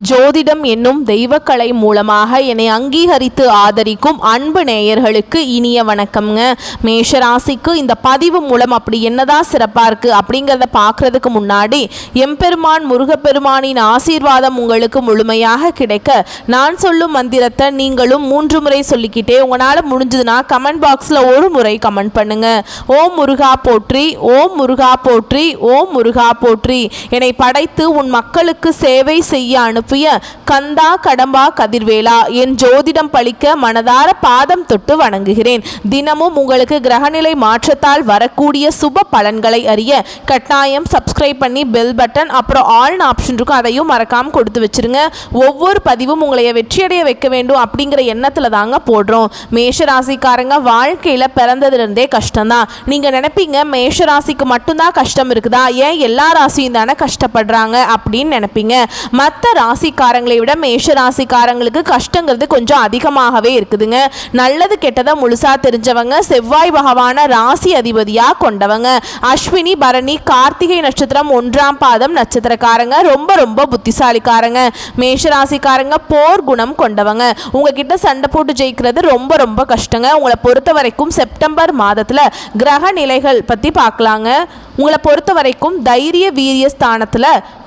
ஜோதிடம் என்னும் தெய்வக்கலை மூலமாக என்னை அங்கீகரித்து ஆதரிக்கும் அன்பு நேயர்களுக்கு இனிய வணக்கம்ங்க. மேஷராசிக்கு இந்த பதிவு மூலம் அப்படி என்னதான் சிறப்பாக இருக்குது அப்படிங்கிறத பார்க்குறதுக்கு முன்னாடி எம்பெருமான் முருகப்பெருமானின் ஆசீர்வாதம் உங்களுக்கு முழுமையாக கிடைக்க நான் சொல்லும் மந்திரத்தை நீங்களும் 3 முறை சொல்லிக்கிட்டே உங்களால் முடிஞ்சதுன்னா கமெண்ட் பாக்ஸில் ஒரு முறை கமெண்ட் பண்ணுங்க. ஓம் முருகா போற்றி, ஓம் முருகா போற்றி, ஓம் முருகா போற்றி. என்னை படைத்து உன் மக்களுக்கு சேவை செய்ய அனுப்பிய கந்தா கடம்பா கதிர்வேலா என் ஜோதிடம் பழிக்க மனதார பாதம் தொட்டு வணங்குகிறேன். தினமும் உங்களுக்கு கிரகநிலை மாற்றத்தால் வரக்கூடிய சுப பலன்களை அறிய கட்டாயம் சப்ஸ்கிரைப் பண்ணி பெல் பட்டன் அப்புறம் ஆல் ஆப்ஷன் இருக்கும், அதையும் மறக்காம கொடுத்து வச்சிருங்க. ஒவ்வொரு பதிவும் உங்களை வெற்றியடைய வைக்க வேண்டும் அப்படிங்கிற எண்ணத்துல தாங்க போடுறோம். மேஷராசிக்காரங்க வாழ்க்கையில பிறந்ததுலேருந்தே கஷ்டம்தான். நீங்க நினைப்பீங்க மேஷராசிக்கு மட்டும்தான் கஷ்டம் இருக்குதா, ஏன் எல்லா ராசியும் தானே கஷ்டப்படுறாங்க அப்படின்னு நினைப்பீங்க. மற்ற ராசிக்காரங்களை விட மேஷ ராசிக்காரங்களுக்கு கஷ்டங்கிறது கொஞ்சம் அதிகமாகவே இருக்குதுங்க. நல்லது கெட்டதை முழுசா தெரிஞ்சவங்க, செவ்வாய் பகவான ராசி அதிபதியா கொண்டவங்க. அஸ்வினி பரணி கார்த்திகை நட்சத்திரம் 1ஆம் பாதம் நட்சத்திரக்காரங்க, ரொம்ப ரொம்ப புத்திசாலிக்காரங்க. மேஷ ராசிக்காரங்க போர் குணம் கொண்டவங்க. உங்ககிட்ட சண்டை போட்டு ஜெயிக்கிறது ரொம்ப ரொம்ப கஷ்டங்க. உங்களை பொறுத்த வரைக்கும் செப்டம்பர் மாதத்துல கிரக நிலைகள் பத்தி பார்க்கலாங்க. உங்களை பொறுத்த வரைக்கும் தைரிய வீரிய ஸ்தானத்துல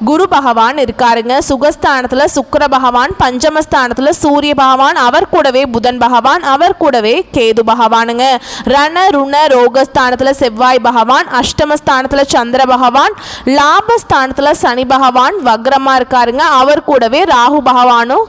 குரு பகவான் இருக்காருங்க. சுகஸ்தானத்துல சுக்கிர பகவான், பஞ்சமஸ்தானத்துல சூரிய பகவான், அவர் கூடவே புதன் பகவான், அவர் கூடவே கேது பகவானுங்க. ரண ருண ரோகஸ்தானத்துல செவ்வாய் பகவான், அஷ்டமஸ்தானத்துல சந்திர பகவான், லாபஸ்தானத்துல சனி பகவான் வக்ரமா இருக்காருங்க. அவர் கூடவே ராகு பகவானும்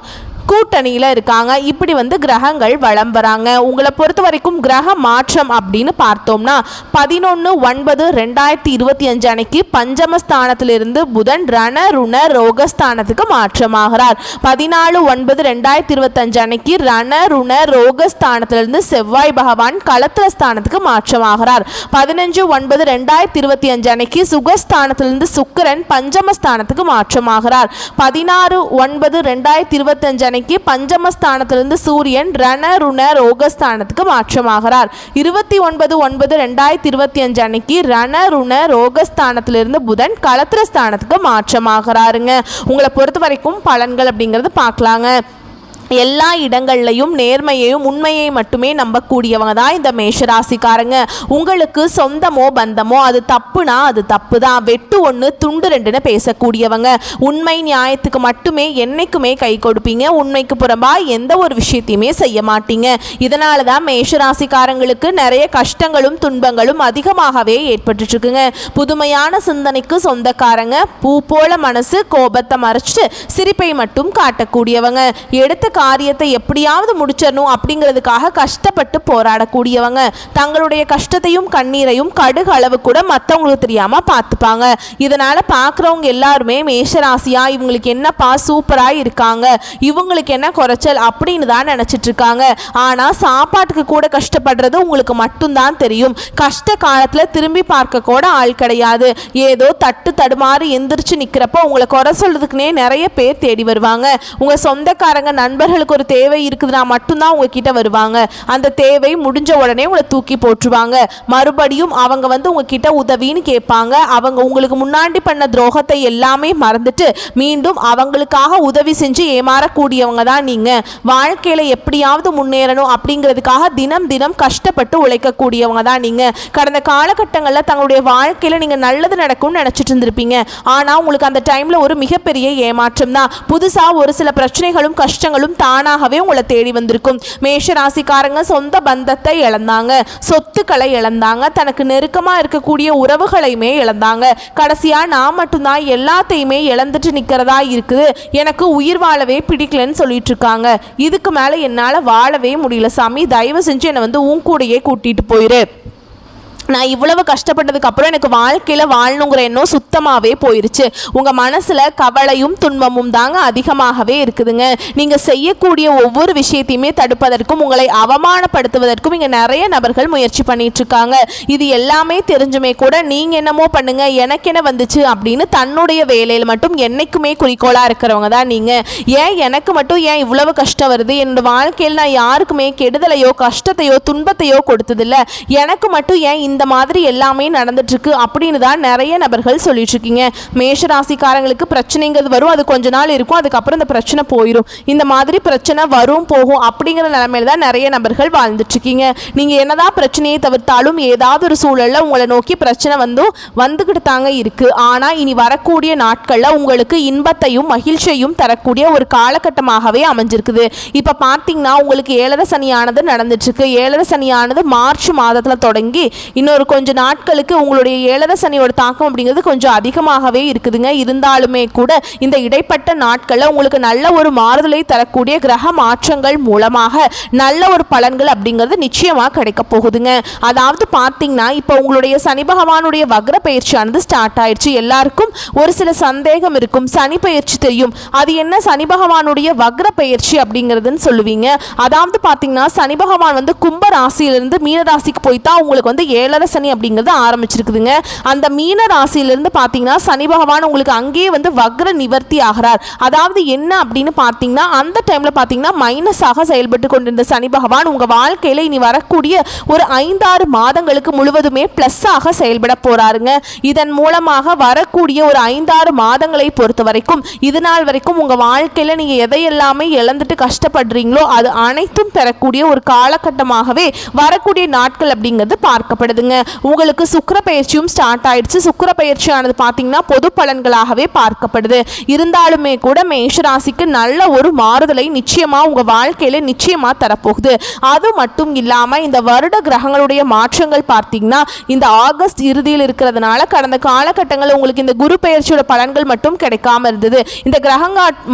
கூட்டணியில் இருக்காங்க. இப்படி கிரகங்கள் வலம் வராங்க. உங்களை பொறுத்த வரைக்கும் கிரக மாற்றம் அப்படின்னு பார்த்தோம்னா 11/9/2025 அன்னைக்கு பஞ்சமஸ்தானத்திலிருந்து புதன் ரண ருண ரோகஸ்தானத்துக்கு மாற்றமாகிறார். 14/9/2025 அன்னைக்கு ரண ருண ரோகஸ்தானத்திலிருந்து செவ்வாய் பகவான் களத்திர ஸ்தானத்துக்கு மாற்றமாகிறார். 15/9/2025 அன்னைக்கு சுகஸ்தானத்திலிருந்து சுக்கிரன் பஞ்சமஸ்தானத்துக்கு மாற்றமாகிறார். 16/9/2025 அன்னைக்கு பஞ்சமஸ்தானத்திலிருந்து சூரியன் ரண ருண ரோகஸ்தானத்துக்கு மாற்றமாகிறார். 29/9/2025 அன்னைக்கு ரண ருண ரோகஸ்தானத்திலிருந்து புதன் களத்திர ஸ்தானத்துக்கு மாற்றமாகிறாருங்க. உங்களை பொறுத்த வரைக்கும் பலன்கள் அப்படிங்கிறது பார்க்கலாங்க. எல்லா இடங்கள்லையும் நேர்மையையும் உண்மையை மட்டுமே நம்பக்கூடியவங்க தான் இந்த மேஷராசிக்காரங்க. உங்களுக்கு சொந்தமோ பந்தமோ அது தப்புனா அது தப்பு தான், வெட்டு 1 துண்டு 2ன்னு பேசக்கூடியவங்க. உண்மை நியாயத்துக்கு மட்டுமே என்னைக்குமே கை கொடுப்பீங்க. உண்மைக்கு புறம்பா எந்த ஒரு விஷயத்தையுமே செய்ய மாட்டீங்க. இதனால தான் மேஷராசிக்காரங்களுக்கு நிறைய கஷ்டங்களும் துன்பங்களும் அதிகமாகவே ஏற்பட்டு இருக்குங்க. புதுமையான சிந்தனைக்கு சொந்தக்காரங்க. பூ போல மனசு, கோபத்தை மறைச்சிட்டு சிரிப்பை மட்டும் காட்டக்கூடியவங்க. எடுத்த காரியத்தை எப்படியாவது முடிச்சிடணும் அப்படிங்கிறதுக்காக கஷ்டப்பட்டு போராடக்கூடியவங்க. தங்களுடைய கஷ்டத்தையும் கண்ணீரையும் கடுகு அளவு கூட மற்றவங்களுக்கு தெரியாம பார்த்துப்பாங்க. இதனால பார்க்குறவங்க எல்லாருமே மேஷராசியா இவங்களுக்கு என்னப்பா சூப்பரா இருக்காங்க, இவங்களுக்கு என்ன குறைச்சல் அப்படின்னு தான் நினைச்சிட்டு இருக்காங்க. ஆனா சாப்பாட்டுக்கு கூட கஷ்டப்படுறது உங்களுக்கு மட்டும்தான் தெரியும். கஷ்ட காலத்துல திரும்பி பார்க்க கூட ஆள் கிடையாது. ஏதோ தட்டு தடுமாறி எந்திரிச்சு நிக்கிறப்ப உங்களை குறை சொல்றதுக்குனே நிறைய பேர் தேடி வருவாங்க. உங்க சொந்தக்காரங்க நண்பர்களுக்கு ஒரு தேவை இருக்குதுன்னா மட்டும்தான் உங்ககிட்ட வருவாங்க. அந்த தேவை முடிஞ்ச உடனே உங்களை தூக்கி போட்டுருவாங்க. மறுபடியும் அவங்க உங்ககிட்ட உதவின்னு கேட்பாங்க. அவங்க உங்களுக்கு முன்னாடி பண்ண துரோகத்தை எல்லாமே மறந்துட்டு மீண்டும் அவங்களுக்காக உதவி செஞ்சு ஏமாறக்கூடியவங்க தான் நீங்க. வாழ்க்கையில எப்படியாவது முன்னேறணும் அப்படிங்கிறதுக்காக தினம் தினம் கஷ்டப்பட்டு உழைக்கக்கூடியவங்க தான் நீங்க. கடந்த காலகட்டங்களில் தங்களுடைய வாழ்க்கையில நீங்க நல்லது நடக்கும்னு நினைச்சிட்டு இருந்திருப்பீங்க. ஆனா உங்களுக்கு அந்த டைம்ல ஒரு மிகப்பெரிய ஏமாற்றம் தான். புதுசா ஒரு சில பிரச்சனைகளும் கஷ்டங்களும் தானாகவே உங்களை தேடி வந்திருக்கும். மேஷ ராசிக்காரங்க சொந்த பந்தத்தை இழந்தாங்க, சொத்துக்களை இழந்தாங்க, தனக்கு நெருக்கமா இருக்கக்கூடிய உறவுகளையுமே இழந்தாங்க. கடைசியா நான் மட்டும்தான் எல்லாத்தையுமே இழந்துட்டு நிக்கிறதா இருக்குது, எனக்கு உயிர் வாழவே பிடிக்கலன்னு சொல்லிட்டு இருக்காங்க. இதுக்கு மேல என்னால வாழவே முடியல சாமி, தயவு செஞ்சு என்னை உன் கூடையே கூட்டிட்டு போயிரு. நான் இவ்வளவு கஷ்டப்பட்டதுக்கு அப்புறம் எனக்கு வாழ்க்கையில் வாழணுங்கிற எண்ணம் சுத்தமாகவே போயிருச்சு. உங்கள் மனசில் கவலையும் துன்பமும் தாங்க அதிகமாகவே இருக்குதுங்க. நீங்கள் செய்யக்கூடிய ஒவ்வொரு விஷயத்தையுமே தடுப்பதற்கும் உங்களை அவமானப்படுத்துவதற்கும் இங்கே நிறைய நபர்கள் முயற்சி பண்ணிட்டு இருக்காங்க. இது எல்லாமே தெரிஞ்சுமே கூட நீங்கள் என்னமோ பண்ணுங்க எனக்கு என்ன வந்துச்சு அப்படின்னு தன்னுடைய வேலையில் மட்டும் என்னைக்குமே குறிக்கோளாக இருக்கிறவங்க தான் நீங்கள். ஏன் எனக்கு மட்டும் ஏன் இவ்வளவு கஷ்டம் வருது, என்னோட வாழ்க்கையில் நான் யாருக்குமே கெடுதலையோ கஷ்டத்தையோ துன்பத்தையோ கொடுத்ததில்லை, எனக்கு மட்டும் ஏன் இந்த இந்த மாதிரி எல்லாமே நடந்துட்டு இருக்கு அப்படின்னு தான் நிறைய நபர்கள் சொல்லிட்டு இருக்கீங்க. மேஷராசிக்காரங்களுக்கு பிரச்சனைங்கிறது வரும், அது கொஞ்ச நாள் இருக்கும், அதுக்கப்புறம் இந்த பிரச்சனை போயிடும். இந்த மாதிரி பிரச்சனை வரும் போகும் அப்படிங்கிற நிலைமையில தான் நிறைய நபர்கள் வாழ்ந்துட்டு இருக்கீங்க. நீங்க என்னதான் பிரச்சனையை தவிர்த்தாலும் ஏதாவது ஒரு சூழல்ல உங்களை நோக்கி பிரச்சனை வந்துகிட்டு தாங்க இருக்கு. ஆனா இனி வரக்கூடிய நாட்கள்ல உங்களுக்கு இன்பத்தையும் மகிழ்ச்சியையும் தரக்கூடிய ஒரு காலகட்டமாகவே அமைஞ்சிருக்குது. இப்ப பாத்தீங்கன்னா உங்களுக்கு 7.5 சனியானது நடந்துட்டு இருக்கு. 7.5 சனியானது மார்ச் மாதத்துல தொடங்கி இன்னொரு கொஞ்ச நாட்களுக்கு உங்களுடைய 7.5 சனியோட தாக்கம் அப்படிங்கிறது கொஞ்சம் அதிகமாகவே இருக்குதுங்க. இருந்தாலுமே கூட இந்த இடைப்பட்ட நாட்கள்ல உங்களுக்கு நல்ல ஒரு மாறுதலை தரக்கூடிய கிரக மாற்றங்கள் மூலமாக நல்ல ஒரு பலன்கள் அப்படிங்கிறது நிச்சயமா கிடைக்க போகுதுங்க. அதாவது பாத்தீங்கன்னா இப்ப உங்களுடைய சனி பகவானுடைய வக்ர பயிற்சியானது ஸ்டார்ட் ஆயிடுச்சு. எல்லாருக்கும் ஒரு சில சந்தேகம் இருக்கும், சனி பயிற்சி தெரியும், அது என்ன சனி பகவானுடைய வக்ர பயிற்சி அப்படிங்கிறதுன்னு சொல்லுவீங்க. அதாவது பாத்தீங்கன்னா சனி பகவான் கும்ப ராசியிலிருந்து மீன ராசிக்கு போய்தான் உங்களுக்கு 7.5 சனி அப்படிங்கிறது ஆரம்பிச்சிருக்குதுங்க. அந்த மீன ராசியிலிருந்து பாத்தீங்கன்னா சனி பகவான் உங்களுக்கு அங்கேயே வக்ர நிவர்த்தி ஆகிறார். அதாவது என்ன அப்படின்னு பாத்தீங்கன்னா அந்த டைம்ல பாத்தீங்கன்னா மைனஸாக செயல்பட்டு கொண்டிருந்த சனி பகவான் உங்க வாழ்க்கையில இனி வரக்கூடிய ஒரு 5-6 மாதங்களுக்கு முழுவதுமே பிளஸ் ஆக செயல்பட போறாருங்க. இதன் மூலமாக வரக்கூடிய ஒரு 5-6 மாதங்களை பொறுத்த வரைக்கும் இது நாள் வரைக்கும் உங்க வாழ்க்கையில நீங்க எதையெல்லாமே இழந்துட்டு கஷ்டப்படுறீங்களோ அது அனைத்தும் பெறக்கூடிய ஒரு காலகட்டமாகவே வரக்கூடிய நாட்கள் அப்படிங்கிறது பார்க்கப்படுதுங்க. உங்களுக்கு சுக்கிர பயிற்சியும் ஸ்டார்ட் ஆயிடுச்சு. சுக்கிர பயிற்சியானது பாத்தீங்கன்னா பொது பலன்களாகவே பார்க்கப்படுது. இருந்தாலுமே கூட மேஷராசிக்கு நல்ல ஒரு மாறுதலை நிச்சயமா உங்க வாழ்க்கையில நிச்சயமா தரப்போகுது. அது மட்டும் இல்லாம இந்த வருட கிரகங்களுடைய மாற்றங்கள் பார்த்தீங்கன்னா இந்த ஆகஸ்ட் இறுதியில் இருக்கிறதுனால கடந்த காலகட்டங்களில் உங்களுக்கு இந்த குரு பயிற்சியோட பலன்கள் மட்டும் கிடைக்காம இருந்தது. இந்த கிரக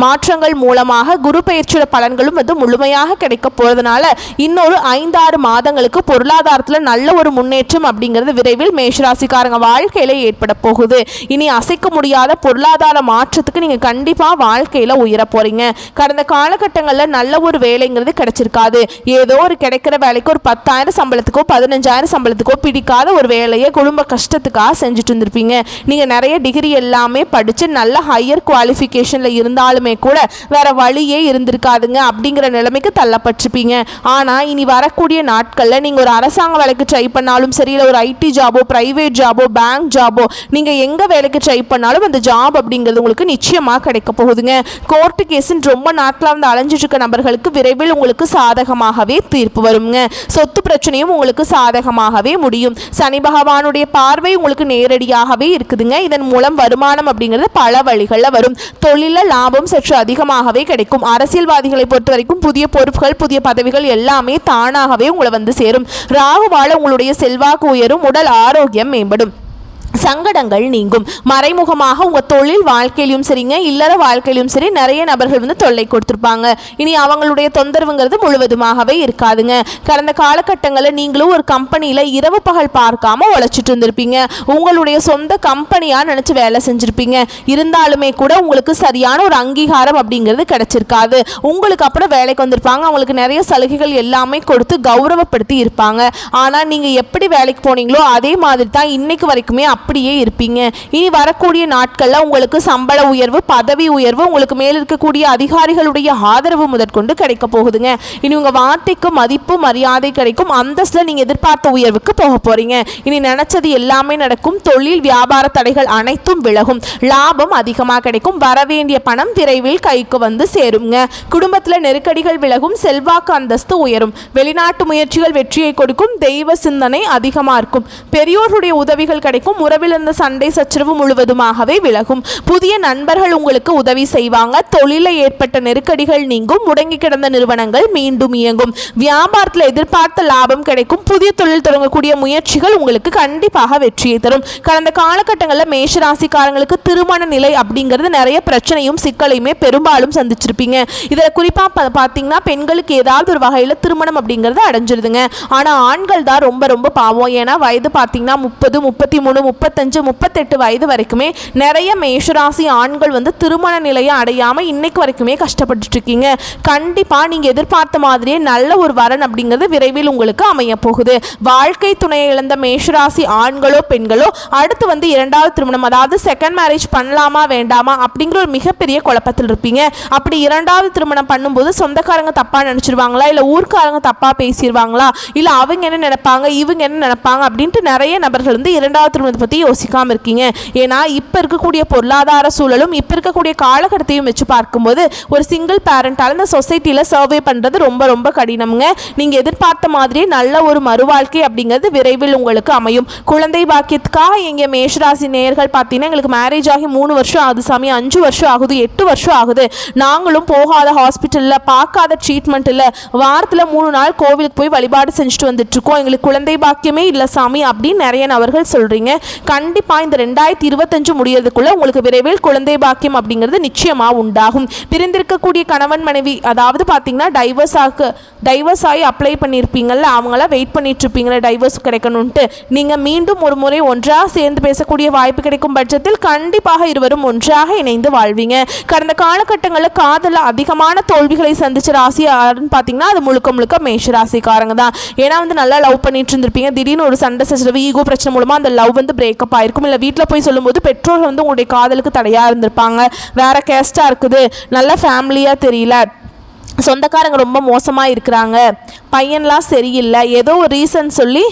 மாற்றங்கள் மூலமாக குரு பயிற்சியோட பலன்களும் முழுமையாக கிடைக்க போறதுனால இன்னொரு 5-6 மாதங்களுக்கு பொருளாதாரத்தில் நல்ல ஒரு முன்னேற்றம் அப்படிங்கிறது விரைவில் மேஷராசிக்காரங்க வாழ்க்கையில ஏற்பட போகுது. இனி அசைக்க முடியாத பொருளாதார மாற்றத்துக்கு நீங்க கண்டிப்பா வாழ்க்கையில உயர போறீங்க. கடந்த காலகட்டங்களில் நல்ல ஒரு வேலைங்கிறது கிடைச்சிருக்காது. ஏதோ ஒரு கிடைக்கிற வேலைக்கு ஒரு 10,000 சம்பளத்துக்கோ 15,000 சம்பளத்துக்கோ பிடிக்காத ஒரு வேலையை குடும்ப கஷ்டத்துக்காக செஞ்சுட்டு இருந்திருப்பீங்க. நீங்க நிறைய டிகிரி எல்லாமே படிச்சு நல்ல ஹையர் குவாலிஃபிகேஷன்ல இருந்தாலுமே கூட வேற வழியே இருந்திருக்காதுங்க அப்படிங்கிற நிலைமைக்கு தள்ளப்பட்டிருப்பீங்க. ஆனா இனி வரக்கூடிய நாட்கள்ல நீங்க ஒரு அரசாங்க வேலைக்கு ட்ரை பண்ணாலும் சரி, இல்லை ஒரு ஐடி ஜாபோ, பிரைவேட் ஜாபோ, பேங்க் ஜாபோ, நீங்க எங்க வேலைக்கு ட்ரை பண்ணாலும் அந்த ஜாப் அப்படிங்கிறது உங்களுக்கு நிச்சயமா கிடைக்க போகுதுங்க. கோர்ட்டு கேஸ்ன்னு ரொம்ப நாட்களாக அலைஞ்சிட்டு இருக்க நபர்களுக்கு விரைவில் உங்களுக்கு சாதகமாகவே தீர்ப்பு வருங்க. சொத்து பிரச்சனையும் உங்களுக்கு சாதகமாகவே முடியும். சனி பகவானுடைய பார்வை உங்களுக்கு நேரடியாகவே இருக்குதுங்க. இதன் மூலம் வருமானம் அப்படிங்கிறது பல வழிகளில் வரும். தொழில லாபம் சற்று அதிகமாகவே கிடைக்கும். அரசியல்வாதிகளை பொறுத்த வரைக்கும் புதிய பொறுப்புகள், புதிய பதவிகள் எல்லாமே தானாகவே உங்களை சேரும். ராகுவால உங்களுடைய செல்வாக்கு உயரும், உடல் ஆரோக்கியம் மேம்படும், சங்கடங்கள் நீங்கும். மறைமுகமாக உங்க தொழில் வாழ்க்கையிலும் சரிங்க, இல்லற வாழ்க்கையிலும் சரி நிறைய நபர்கள் தொல்லை கொடுத்துருப்பாங்க. இனி அவங்களுடைய தொந்தரவுங்கிறது முழுவதுமாகவே இருக்காதுங்க. கடந்த காலகட்டங்களில் நீங்களும் ஒரு கம்பெனியில இரவு பகல் பார்க்காம உழைச்சிட்டு இருந்திருப்பீங்க. உங்களுடைய சொந்த கம்பெனியா நினைச்சு வேலை செஞ்சிருப்பீங்க. இருந்தாலுமே கூட உங்களுக்கு சரியான ஒரு அங்கீகாரம் அப்படிங்கிறது கிடைச்சிருக்காது. உங்களுக்கு அப்புறம் வேலைக்கு வந்திருப்பாங்க, அவங்களுக்கு நிறைய சலுகைகள் எல்லாமே கொடுத்து கௌரவப்படுத்தி இருப்பாங்க. ஆனா நீங்க எப்படி வேலைக்கு போனீங்களோ அதே மாதிரி தான் இன்னைக்கு வரைக்குமே அப்படியே இருப்பீங்க. இனி வரக்கூடிய நாட்கள்ல உங்களுக்கு சம்பள உயர்வு, பதவி உயர்வு, உங்களுக்கு மேல் இருக்கக்கூடிய அதிகாரிகளுடைய ஆதரவு முதற்கொண்டு கிடைக்க போகுதுங்க. இனி உங்க வார்த்தைக்கு மதிப்பு மரியாதை கிடைக்கும். அந்தஸ்துல நீங்க எதிர்பார்த்த உயர்வுக்கு போக போறீங்க. இனி நினைச்சது எல்லாமே நடக்கும். தொழில் வியாபார தடைகள் அனைத்தும் விலகும். லாபம் அதிகமாக கிடைக்கும். வரவேண்டிய பணம் விரைவில் கைக்கு சேருங்க. குடும்பத்துல நெருக்கடிகள் விலகும். செல்வாக்கு அந்தஸ்து உயரும். வெளிநாட்டு முயற்சிகள் வெற்றியை கொடுக்கும். தெய்வ சிந்தனை அதிகமா இருக்கும். பெரியோருடைய உதவிகள் கிடைக்கும். உறவில் இருந்த சண்டை சச்சரவு முழுவதுமாகவே விலகும். புதிய நண்பர்கள் உங்களுக்கு உதவி செய்வாங்க. தொழிலில் ஏற்பட்ட நெருக்கடிகள் நீங்கும். முடங்கி கிடந்த நிறுவனங்கள் மீண்டும் இயங்கும். வியாபாரத்தில் எதிர்பார்த்த லாபம் கிடைக்கும். புதிய தொழில் தொடங்கக்கூடிய முயற்சிகள் உங்களுக்கு கண்டிப்பாக வெற்றியை தரும். கடந்த காலகட்டங்களில் மேஷராசிக்காரங்களுக்கு திருமண நிலை அப்படிங்கிறது நிறைய பிரச்சனையும் சிக்கலையுமே பெரும்பாலும் சந்திச்சிருப்பீங்க. இதில் குறிப்பாக பார்த்தீங்கன்னா பெண்களுக்கு ஏதாவது ஒரு வகையில் திருமணம் அப்படிங்கிறது அடைஞ்சிருதுங்க. ஆனால் ஆண்கள் தான் ரொம்ப ரொம்ப பாவம். ஏன்னா வயது பார்த்தீங்கன்னா 30, 33, 35-38 வயது வரைக்குமே நிறைய மேஷராசி ஆண்கள் வந்து திருமண நிலையை அடையாமல் இன்னைக்கு வரைக்குமே கஷ்டப்பட்டு இருக்கீங்க. கண்டிப்பாக நீங்கள் எதிர்பார்த்த மாதிரியே நல்ல ஒரு வரன் அப்படிங்கிறது விரைவில் உங்களுக்கு அமைய போகுது. வாழ்க்கை துணையை இழந்த மேஷராசி ஆண்களோ பெண்களோ அடுத்து வந்து இரண்டாவது திருமணம், அதாவது செகண்ட் மேரேஜ் பண்ணலாமா வேண்டாமா அப்படிங்கிற ஒரு மிகப்பெரிய குழப்பத்தில் இருப்பீங்க. அப்படி இரண்டாவது திருமணம் பண்ணும்போது சொந்தக்காரங்க தப்பாக நினச்சிருவாங்களா, இல்லை ஊர்க்காரங்க தப்பாக பேசிடுவாங்களா, இல்லை அவங்க என்ன நினைப்பாங்க இவங்க என்ன நினைப்பாங்க அப்படின்ட்டு நிறைய நபர்கள் வந்து இரண்டாவது திருமணத்தை பற்றி யோசிக்காமல் இருக்கீங்க. ஏன்னா இப்போ இருக்கக்கூடிய பொருளாதார சூழலும் இப்போ இருக்கக்கூடிய காலகட்டத்தையும் வச்சு பார்க்கும்போது ஒரு சிங்கிள் பேரண்டால் இந்த சொசைட்டியில் சர்வே பண்ணுறது ரொம்ப ரொம்ப கடினம்ங்க. நீங்கள் எதிர்பார்த்த மாதிரி நல்ல ஒரு மறுவாழ்க்கை அப்படிங்கிறது விரைவில் உங்களுக்கு அமையும். குழந்தை பாக்கியத்துக்காக எங்கள் மேஷராசி நேயர்கள் பார்த்தீங்கன்னா எங்களுக்கு மேரேஜ் ஆகி 3 வருஷம் ஆகுது சாமி, 5 வருஷம் ஆகுது, 8 வருஷம் ஆகுது, நாங்களும் போகாத ஹாஸ்பிட்டலில் பார்க்காத ட்ரீட்மெண்ட் இல்லை, வாரத்தில் 3 நாள் கோவிலுக்கு போய் வழிபாடு செஞ்சுட்டு வந்துட்டுருக்கோம், எங்களுக்கு குழந்தை பாக்கியமே இல்லை சாமி அப்படின்னு நிறைய நபர்கள் சொல்கிறீங்க. கண்டிப்பாக இந்த 2025 முடியறதுக்குள்ளே உங்களுக்கு விரைவில் குழந்தை பாக்கியம் அப்படிங்கிறது நிச்சயமாக உண்டாகும். பிரிந்திருக்கக்கூடிய கணவன் மனைவி, அதாவது பார்த்தீங்கன்னா டைவர்ஸ் ஆகி அப்ளை பண்ணியிருப்பீங்கள்ல, அவங்களாம் வெயிட் பண்ணிட்டு இருப்பீங்களா டைவர்ஸ் கிடைக்கணும்ட்டு, நீங்கள் மீண்டும் ஒரு முறை ஒன்றாக சேர்ந்து பேசக்கூடிய வாய்ப்பு கிடைக்கும் பட்சத்தில் கண்டிப்பாக இருவரும் ஒன்றாக இணைந்து வாழ்வீங்க. கடந்த காலகட்டங்களில் காதலில் அதிகமான தோல்விகளை சந்திச்ச ராசி யாருன்னு பார்த்தீங்கன்னா அது முழுக்க முழுக்க மேஷ ராசிக்காரங்க தான். ஏன்னா வந்து நல்லா லவ் பண்ணிட்டு இருந்திருப்பீங்க, திடீர்னு ஒரு சண்டை சச்சரவு ஈகோ பிரச்சனை மூலமாக அந்த லவ் வந்து பிரேக்கப் ஆயிருக்கும், இல்லை வீட்டில் போய் சொல்லும்போது பெற்றோர்கள் வந்து உங்களுடைய காதலுக்கு தடையாக இருந்திருப்பாங்க, வேற கேஸ்டாக இருக்குது, நல்ல ஃபேமிலியாக தெரியல, சொந்தக்காரங்க ரொம்ப மோசமாக இருக்கிறாங்க, பையன்லாம் சரியில்லை, ஏதோ ஒரு ரீசன் சொல்லி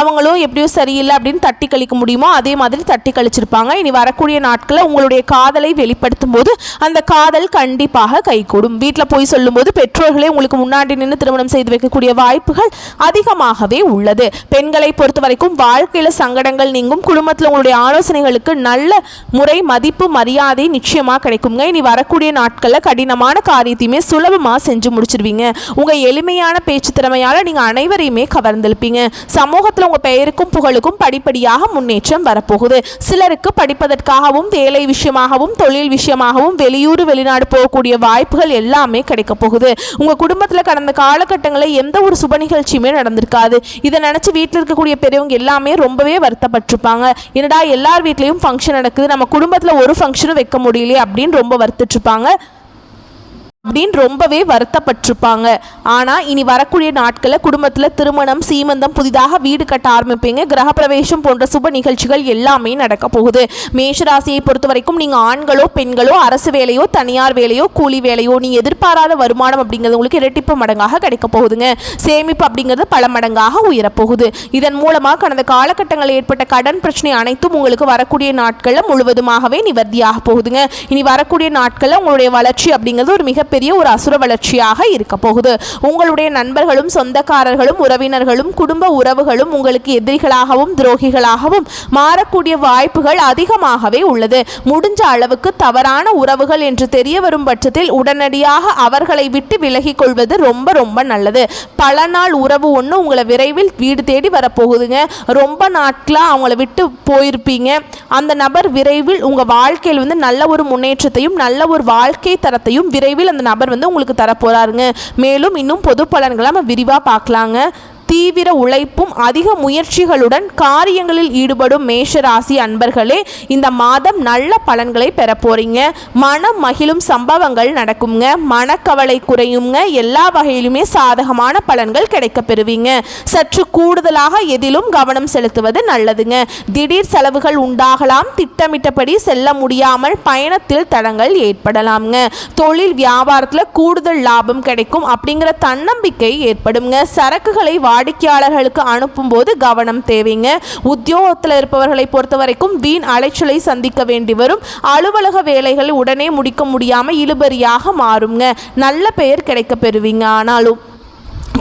அவங்களும் எப்படியோ சரியில்லை அப்படின்னு தட்டி கழிக்க முடியுமோ அதே மாதிரி தட்டி கழிச்சிருப்பாங்க. இனி வரக்கூடிய நாட்களில் உங்களுடைய காதலை வெளிப்படுத்தும் போது அந்த காதல் கண்டிப்பாக கைகூடும். வீட்டில் போய் சொல்லும்போது பெற்றோர்களே உங்களுக்கு முன்னாடி நின்று திருமணம் செய்து வைக்கக்கூடிய வாய்ப்புகள் அதிகமாகவே உள்ளது. பெண்களை பொறுத்த வரைக்கும் வாழ்க்கையில் சங்கடங்கள் நீங்கும், குடும்பத்தில் உங்களுடைய ஆலோசனைகளுக்கு நல்ல முறை மதிப்பு மரியாதை நிச்சயமாக கிடைக்குங்க. இனி வரக்கூடிய நாட்களில் கடினமான காரியத்தையுமே சுலபமாக செஞ்சு முடிச்சிருவீங்க. உங்கள் எளிமையான பேச்சு திறமையால் நீங்கள் அனைவரையுமே கவர்ந்திருப்பீங்க. சமூகத்தில் உங்கள் பெயருக்கும் புகழுக்கும் படிப்படியாக முன்னேற்றம் வரப்போகுது. சிலருக்கு படிப்பதற்காகவும் வேலை விஷயமாகவும் தொழில் விஷயமாகவும் வெளியூர் வெளிநாடு போகக்கூடிய வாய்ப்புகள் எல்லாமே கிடைக்க போகுது. உங்கள் குடும்பத்தில் கடந்த காலகட்டங்களில் எந்த ஒரு சுப நிகழ்ச்சியுமே நடந்திருக்காது. இதை நினச்சி வீட்டில் இருக்கக்கூடிய பெரியவங்க எல்லாமே ரொம்பவே வருத்தப்பட்டிருப்பாங்க. என்னடா எல்லார் வீட்லேயும் ஃபங்க்ஷன் நடக்குது, நம்ம குடும்பத்தில் ஒரு ஃபங்க்ஷனும் வைக்க முடியலையே அப்படின்னு ரொம்ப வருத்திட்டுருப்பாங்க, அப்படின்னு ரொம்பவே வருத்தப்பட்டிருப்பாங்க. ஆனால் இனி வரக்கூடிய நாட்களில் குடும்பத்தில் திருமணம், சீமந்தம், புதிதாக வீடு கட்ட ஆரம்பிப்பீங்க. கிரகப்பிரவேசம் போன்ற சுப நிகழ்ச்சிகள் எல்லாமே நடக்க போகுது. மேஷராசியை பொறுத்த வரைக்கும் நீங்கள் ஆண்களோ பெண்களோ அரசு வேலையோ தனியார் வேலையோ கூலி வேலையோ நீங்கள் எதிர்பாராத வருமானம் அப்படிங்கிறது உங்களுக்கு இரட்டிப்பு மடங்காக கிடைக்க போகுதுங்க. சேமிப்பு அப்படிங்கிறது பல மடங்காக உயரப்போகுது. இதன் மூலமாக கடந்த காலகட்டங்களில் ஏற்பட்ட கடன் பிரச்சனை அனைத்தும் உங்களுக்கு வரக்கூடிய நாட்களில் முழுவதுமாகவே நிவர்த்தியாக போகுதுங்க. இனி வரக்கூடிய நாட்களில் உங்களுடைய வளர்ச்சி அப்படிங்கிறது ஒரு மிக பெரிய ஒரு அசுர வளர்ச்சியாக இருக்க போகுது. உங்களுடைய நண்பர்களும் சொந்தக்காரர்களும் உறவினர்களும் குடும்ப உறவுகளும் உங்களுக்கு எதிரிகளாகவும் துரோகிகளாகவும் மாறக்கூடிய வாய்ப்புகள் அதிகமாகவே உள்ளது. முடிஞ்ச அளவுக்கு தவறான உறவுகள் என்று தெரிய வரும் பட்சத்தில் உடனடியாக அவர்களை விட்டு விலகிக் கொள்வது ரொம்ப ரொம்ப நல்லது. பல நாள் உறவு ஒன்று உங்களை விரைவில் வீடு தேடி வரப்போகுதுங்க. ரொம்ப நாட்களாக அவங்கள விட்டு போயிருப்பீங்க. அந்த நபர் விரைவில் உங்கள் வாழ்க்கையில் வந்து நல்ல ஒரு முன்னேற்றத்தையும் நல்ல ஒரு வாழ்க்கை தரத்தையும் விரைவில் அந்த நபர் வந்து உங்களுக்கு தரப்போறாருங்க. மேலும் இன்னும் பொது பலன்களை நம்ம விரிவாக பார்க்கலாங்க. தீவிர உழைப்பும் அதிக முயற்சிகளுடன் காரியங்களில் ஈடுபடும் மேஷராசி அன்பர்களே இந்த மாதம் நல்ல பலன்களை பெற போறீங்க. மனம் மகிழும் சம்பவங்கள் நடக்குங்க, மனக்கவலை குறையுங்க, எல்லா வகையிலுமே சாதகமான பலன்கள் கிடைக்க பெறுவீங்க. சற்று கூடுதலாக எதிலும் கவனம் செலுத்துவது நல்லதுங்க. திடீர் செலவுகள் உண்டாகலாம், திட்டமிட்டபடி செல்ல முடியாமல் பயணத்தில் தடங்கள் ஏற்படலாம்ங்க. தொழில் வியாபாரத்தில் கூடுதல் லாபம் கிடைக்கும் அப்படிங்கிற தன்னம்பிக்கை ஏற்படுங்க. சரக்குகளை வாடிக்கையாளர்களுக்கு அனுப்பும் போது கவனம் தேவைங்க. உத்தியோகத்தில் இருப்பவர்களை பொறுத்த வரைக்கும் வீண் அலைச்சலை சந்திக்க வேண்டி வரும். அலுவலக வேலைகளை உடனே முடிக்க முடியாமல் இழுபறியாக மாறுங்க. நல்ல பெயர் கிடைக்க பெறுவீங்க. ஆனாலும்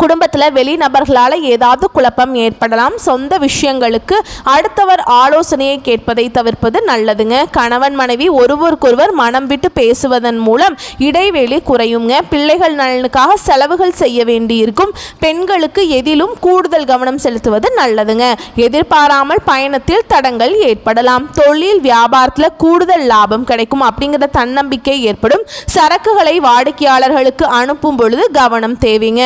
குடும்பத்தில் வெளிநபர்களால் ஏதாவது குழப்பம் ஏற்படலாம். சொந்த விஷயங்களுக்கு அடுத்தவர் ஆலோசனையை கேட்பதை தவிர்ப்பது நல்லதுங்க. கணவன் மனைவி ஒருவருக்கொருவர் மனம் விட்டு பேசுவதன் மூலம் இடைவெளி குறையுங்க. பிள்ளைகள் நலனுக்காக செலவுகள் செய்ய வேண்டியிருக்கும். பெண்களுக்கு எதிலும் கூடுதல் கவனம் செலுத்துவது நல்லதுங்க. எதிர்பாராமல் பயணத்தில் தடங்கள் ஏற்படலாம். தொழில் வியாபாரத்தில் கூடுதல் லாபம் கிடைக்கும் அப்படிங்கிற தன்னம்பிக்கை ஏற்படும். சரக்குகளை வாடிக்கையாளர்களுக்கு அனுப்பும் பொழுது கவனம் தேவைங்க.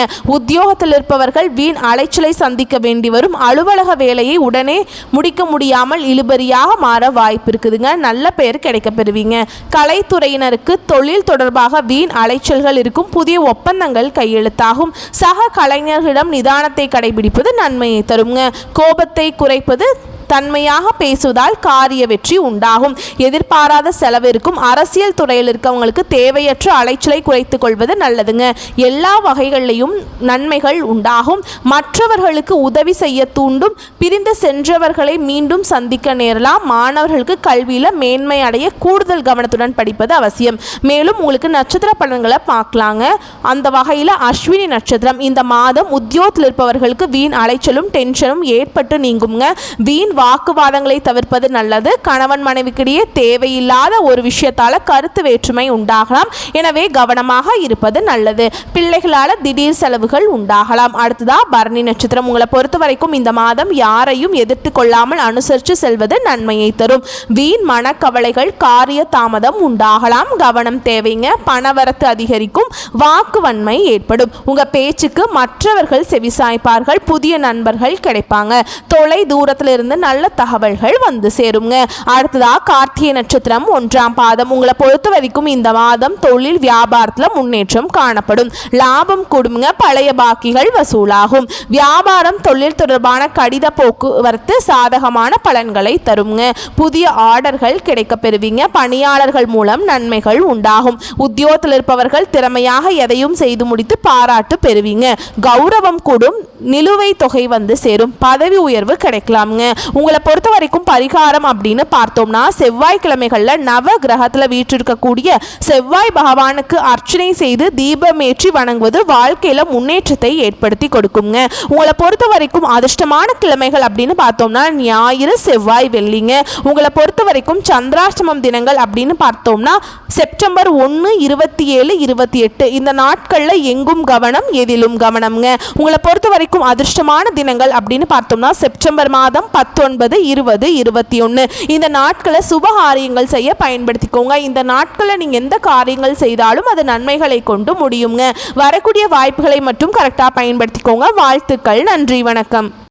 உத்தியோகத்தில் இருப்பவர்கள் வீண் அலைச்சலை சந்திக்க வேண்டி வரும். அலுவலக வேலையை உடனே முடிக்க முடியாமல் இழுபறியாக மாற வாய்ப்பு இருக்குதுங்க. நல்ல பெயர் கிடைக்க பெறுவீங்க. கலைத்துறையினருக்கு தொழில் தொடர்பாக வீண் அலைச்சல்கள் இருக்கும். புதிய ஒப்பந்தங்கள் கையெழுத்தாகும். சக கலைஞர்களிடம் நிதானத்தை கடைபிடிப்பது நன்மையை தருங்க. கோபத்தை குறைப்பது, தன்மையாக பேசுவதால் காரிய வெற்றி உண்டாகும். எதிர்பாராத செலவு இருக்கும். அரசியல் துறையில் இருக்கவங்களுக்கு தேவையற்ற அலைச்சலை குறைத்து கொள்வது நல்லதுங்க. எல்லா வகைகளிலையும் நன்மைகள் உண்டாகும். மற்றவர்களுக்கு உதவி செய்ய தூண்டும். பிரிந்து சென்றவர்களை மீண்டும் சந்திக்க நேரலாம். மாணவர்களுக்கு கல்வியில் மேன்மை அடைய கூடுதல் கவனத்துடன் படிப்பது அவசியம். மேலும் உங்களுக்கு நட்சத்திர பலன்களை பார்க்கலாங்க. அந்த வகையில் அஸ்வினி நட்சத்திரம் இந்த மாதம் உத்தியோகத்தில் இருப்பவர்களுக்கு வீண் அலைச்சலும் டென்ஷனும் ஏற்பட்டு நீங்குங்க. வீண் வாக்குவாதங்களை தவிர்ப்பது நல்லது. கணவன் மனைவிக்கிடையே தேவையில்லாத ஒரு விஷயத்தால கருத்து வேற்றுமை உண்டாகலாம். எனவே கவனமாக இருப்பது நல்லது. பிள்ளைகளால் திடீர் செலவுகள் உண்டாகலாம். அடுத்ததா பரணி நட்சத்திரம். உங்களை பொறுத்த வரைக்கும் இந்த மாதம் யாரையும் எதிர்த்து கொள்ளாமல் அனுசரித்து செல்வது நன்மையை தரும். வீண் மனக்கவலைகள், காரிய தாமதம் உண்டாகலாம். கவனம் தேவைங்க. பணவரத்து அதிகரிக்கும். வாக்குவன்மை ஏற்படும். உங்க பேச்சுக்கு மற்றவர்கள் செவிசாய்ப்பார்கள். புதிய நண்பர்கள் கிடைப்பாங்க. தொலை தூரத்தில் இருந்து நல்ல தகவல்கள் வந்து சேருங்க. அடுத்ததா கார்த்திகை நட்சத்திரம் 1ஆம் பாதம். உங்களை பொறுத்த வரைக்கும் இந்த மாதம் தொழில் வியாபாரத்தில் முன்னேற்றம் காணப்படும். லாபம் கூடுங்க. பழைய பாக்கிகள் வசூலாகும். வியாபாரம் தொழில் தொடர்பான கடித போக்குவரத்து சாதகமான பலன்களை தருங்க. புதிய ஆர்டர்கள் கிடைக்க பெறுவீங்க. பணியாளர்கள் மூலம் நன்மைகள் உண்டாகும். உத்தியோகத்தில் இருப்பவர்கள் திறமையாக எதையும் செய்து முடித்து பாராட்டு பெறுவீங்க. கௌரவம் கூடும். நிலுவை தொகை வந்து சேரும். பதவி உயர்வு கிடைக்கலாமுங்க. உங்களை பொறுத்த வரைக்கும் பரிகாரம் அப்படின்னு பார்த்தோம்னா செவ்வாய்க்கிழமைகளில் நவ கிரகத்தில் வீற்றிருக்கக்கூடிய செவ்வாய் பகவானுக்கு அர்ச்சனை செய்து தீபமேற்றி வணங்குவது வாழ்க்கையில் முன்னேற்றத்தை ஏற்படுத்தி கொடுக்குங்க. உங்களை பொறுத்த வரைக்கும் அதிர்ஷ்டமான கிழமைகள் அப்படின்னு பார்த்தோம்னா ஞாயிறு, செவ்வாய், வெள்ளிங்க. உங்களை பொறுத்த வரைக்கும் சந்திராஷ்டமம் தினங்கள் அப்படின்னு பார்த்தோம்னா செப்டம்பர் 1, 27, 28 இந்த நாட்களில் எங்கும் கவனம், எதிலும் கவனம்ங்க. உங்களை பொறுத்த வரைக்கும் அதிர்ஷ்டமான தினங்கள் அப்படின்னு பார்த்தோம்னா செப்டம்பர் மாதம் 19, 20, 21 இந்த நாட்களை சுபகாரியங்கள் செய்ய பயன்படுத்திக்கோங்க. இந்த நாட்களில் நீங்கள் எந்த காரியங்கள் செய்தாலும் அது நன்மைகளை கொண்டு முடியுங்க. வரக்கூடிய வாய்ப்புகளை மட்டும் கரெக்டாக பயன்படுத்திக்கோங்க. வாழ்த்துக்கள். நன்றி, வணக்கம்.